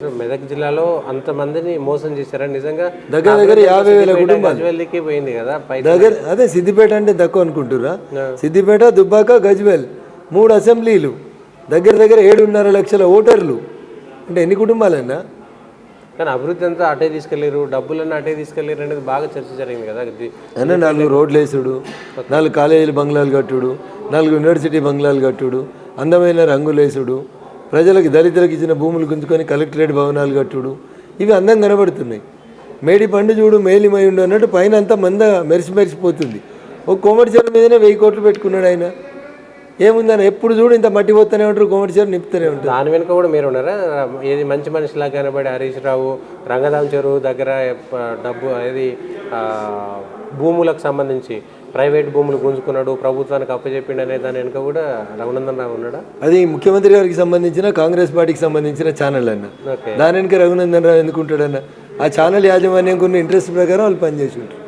మెదక్ జిల్లాలో అంతమందిని మోసం చేశారా నిజంగా? దగ్గర దగ్గర 50,000 కుటుంబాలు గజ్వెల్లికి పోయింది కదా దగ్గర. అదే సిద్దిపేట అంటే తక్కువ అనుకుంటురా? సిద్దిపేట, దుబ్బాక, గజ్వెల్ 3 అసెంబ్లీలు, దగ్గర దగ్గర 7.5 లక్షల ఓటర్లు అంటే ఎన్ని కుటుంబాలన్నా? కానీ అభివృద్ధి అంతా అటే తీసుకెళ్ళారు, డబ్బులన్నీ అటే తీసుకెళ్ళారు అనేది బాగా చర్చ జరిగింది కదా. అన్న 4 రోడ్లు వేసుడు, 4 కాలేజీలు బంగ్లాలు కట్టుడు, 4 యూనివర్సిటీ బంగ్లాలు కట్టుడు, అందమైన రంగులు వేసుడు, ప్రజలకు దళితులకు ఇచ్చిన భూములు గుంజుకొని కలెక్టరేట్ భవనాలు కట్టుడు, ఇవి అందం కనబడుతున్నాయి. మేడి పండు చూడు మేలిమై ఉండు అన్నట్టు పైన అంతా మంద మెరిసిపోతుంది. ఒక కోమటి చెరువు మీదనే 1000 కోట్లు పెట్టుకున్నాడు ఆయన. ఏముందని ఎప్పుడు చూడు ఇంత మట్టి పోతూనే ఉంటారు, కోమటి చెరువు నింపుతూనే ఉంటారు. దాని వెనుక కూడా మీరు ఉన్నారా? ఏది మంచి మనిషిలా కనబడి హరీష్ రావు రంగదాం చెరువు దగ్గర డబ్బు ఏది భూములకు సంబంధించి ప్రైవేట్ భూములు గుంజుకున్నాడు, ప్రభుత్వానికి అప్పచెప్పిండు అనే దాని వెనుక కూడా రఘునందన్ రావు ఉన్నాడా? అది ముఖ్యమంత్రి గారికి సంబంధించిన కాంగ్రెస్ పార్టీకి సంబంధించిన ఛానల్ అన్న. దాని వెనుక రఘునందన్ రావు ఎందుకుంటాడన్న? ఆ ఛానల్ యాజమాన్యం కొన్ని ఇంట్రెస్ట్ ప్రకారం వాళ్ళు పనిచేసి ఉంటారు.